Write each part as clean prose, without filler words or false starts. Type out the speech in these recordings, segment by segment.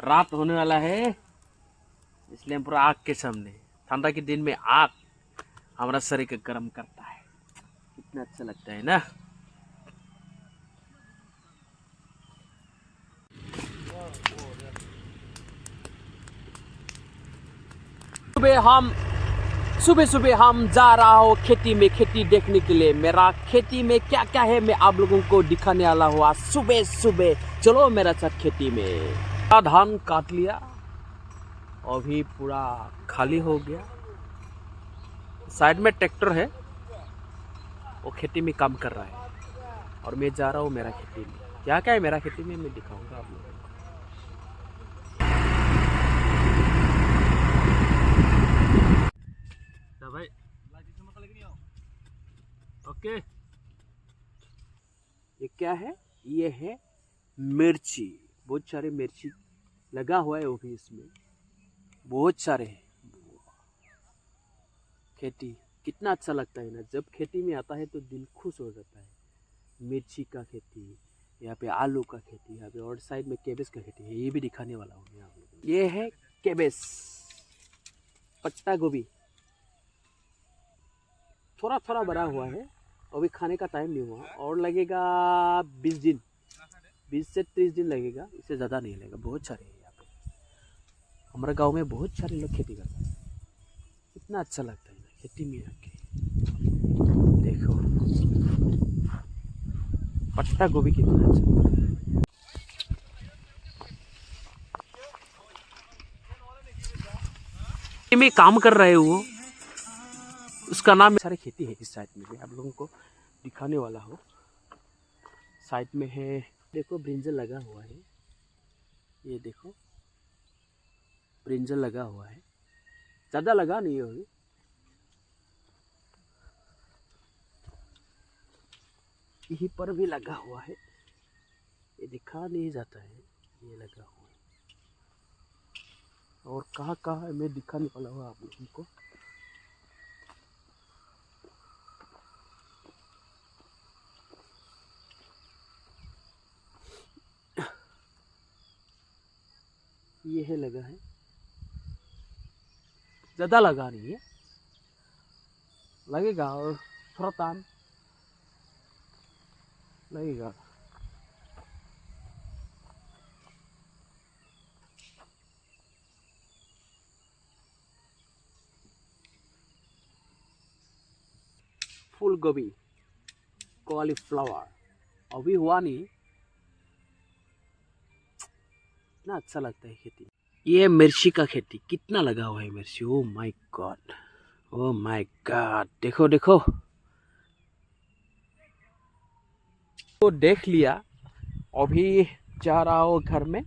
रात होने वाला है, इसलिए हम पूरा आग के सामने। ठंडा के दिन में आग हमारा शरीर को गर्म करता है, कितना अच्छा लगता है ना। सुबह सुबह हम जा रहा हूँ खेती में, खेती देखने के लिए। मेरा खेती में क्या क्या है मैं आप लोगों को दिखाने वाला हुआ सुबह सुबह। चलो मेरा साथ खेती में। धान काट लिया, अभी पूरा खाली हो गया। साइड में ट्रैक्टर है, वो खेती में काम कर रहा है और मैं जा रहा हूँ मेरा खेती में। क्या क्या है मेरा खेती में मैं दिखाऊंगा आप लोगों को। भाई ओके, ये क्या है? ये है मिर्ची। बहुत सारे मिर्ची लगा हुआ है, वो भी इसमें बहुत सारे हैं। खेती कितना अच्छा लगता है ना, जब खेती में आता है तो दिल खुश हो जाता है। मिर्ची का खेती, यहाँ पे आलू का खेती, यहाँ पे और साइड में केबेज का खेती है, ये भी दिखाने वाला हूँ मैं आप लोगों को। ये है केबेज, पत्ता गोभी। थोड़ा थोड़ा बड़ा हुआ है, अभी खाने का टाइम नहीं हुआ, और लगेगा 20 दिन, 20 से 30 दिन लगेगा, इससे ज़्यादा नहीं लगेगा। बहुत सारे हैं यहाँ पे, हमारे गांव में बहुत सारे लोग खेती करते हैं। कितना अच्छा लगता है ना खेती में आके। देखो पत्ता गोभी कितना अच्छा। में काम कर रहे हो, उसका नाम सारे खेती है। इस साइड में भी आप लोगों को दिखाने वाला हो। साइड में है, देखो ब्रिंजल लगा हुआ है, ये देखो ब्रिंजल लगा हुआ है, ज़्यादा लगा नहीं है अभी। यहीं पर भी लगा हुआ है, ये दिखा नहीं जाता है, ये लगा हुआ है। और कहाँ कहाँ है मैं दिखाने वाला हूँ आप लोगों को। ये है लगा है, ज़्यादा लगा नहीं है, लगेगा और थोड़ा टाइम लगेगा। फूल गोभी, कॉलीफ्लावर अभी हुआ नहीं, इतना अच्छा लगता है खेती। ये मिर्ची का खेती, कितना लगा हुआ है मिर्ची। Oh my God, oh my God, देखो देखो। तो देख लिया, अभी जा रहा हूँ घर में।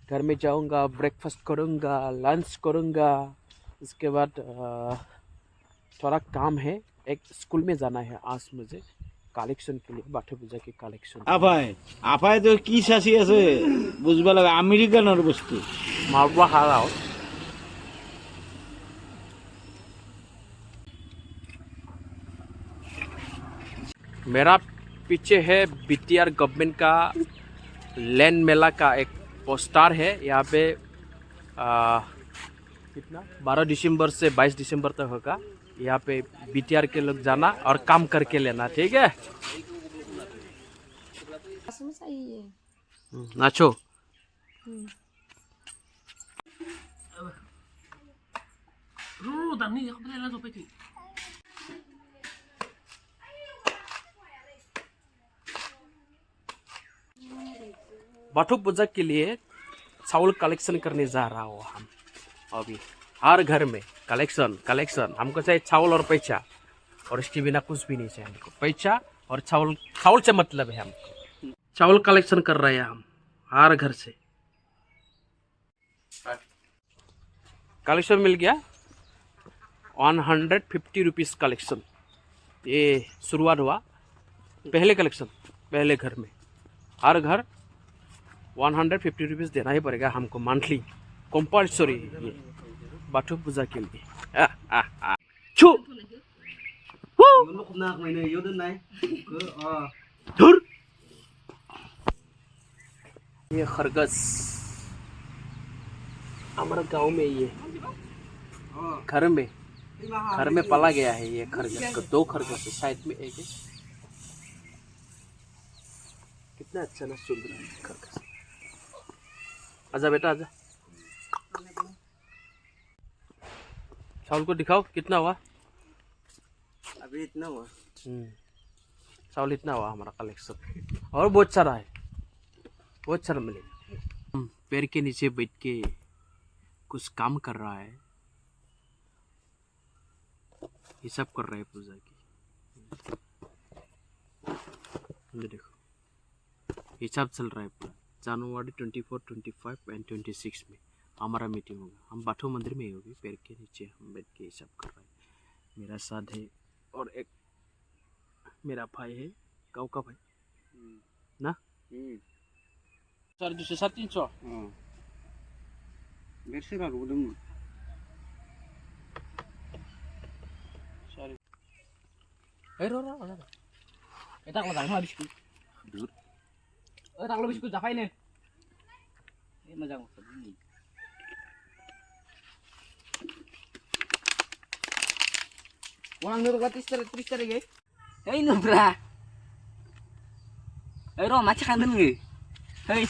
घर में जाऊंगा, ब्रेकफास्ट करूंगा, लंच करूंगा। इसके बाद थोड़ा काम है, एक स्कूल में जाना है आज मुझे, কালেকশন के लिए, बाथौ पूजा के কালেকশন। আপায় তো কি শাসি আছে বুঝবা লাগে, আমেরিকানোর বস্তু मालवा हालाओ। मेरा पीछे है बीटीआर गवर्नमेंट का लैंड मेला का एक पोस्टर है। यहाँ पे कितना 12 दिसंबर से 22 दिसंबर तक होगा। यहाँ पे बीटीआर के लोग जाना और काम करके लेना, ठीक है। नाचो। बाथौ पूजा के लिए चावल कलेक्शन करने जा रहा हूँ हम अभी। हर घर में कलेक्शन कलेक्शन, हमको चाहिए चावल और पैसा, और इसके बिना कुछ भी नहीं चाहिए हमको। पैसा और चावल, चावल से मतलब है हमको। चावल कलेक्शन कर रहे हैं हम हर घर से। कलेक्शन मिल गया 150 रुपीज़ कलेक्शन। ये शुरुआत हुआ, पहले कलेक्शन, पहले घर में। हर घर 150 रुपीज़ देना ही पड़ेगा हमको मंथली, कंपल्सरी, ये बाथौ पूजा के लिए। छू ये खरगोश, हमारा गांव में ये घर में पाला गया है ये खरगोश को। 2 खरगोश है, साइड में एक है। कितना अच्छा ना सुंदर है खरगोश। आजा बेटा आजा। चावल को दिखाओ कितना हुआ। अभी इतना हुआ। चावल इतना हुआ हमारा कलेक्शन, और बहुत सारा है, बहुत सारा मिलेगा। पेड़ के नीचे बैठ के कुछ काम कर रहा है, हिसाब कर रहा है पूजा की। ये देखो हिसाब चल रहा है पूरा। जनवरी 24, 25 एंड 26 में हमारा मीटिंग होगा। हम बाथू मंदिर में ही होगी, पेड़ के नीचे हम बैठ के हिसाब कर रहे हैं। मेरा साथ है और एक मेरा भाई है, गाँव का भाई ना। 200, 350। बेरसेरा रुदम। Sorry. Ro. Kita kalau jangan habis ku. Dur. Tak habis ku japai nih. Ini majang ini. Orang nur gratis trister ge. Hei nubra. Ro macam kan nge. Hei.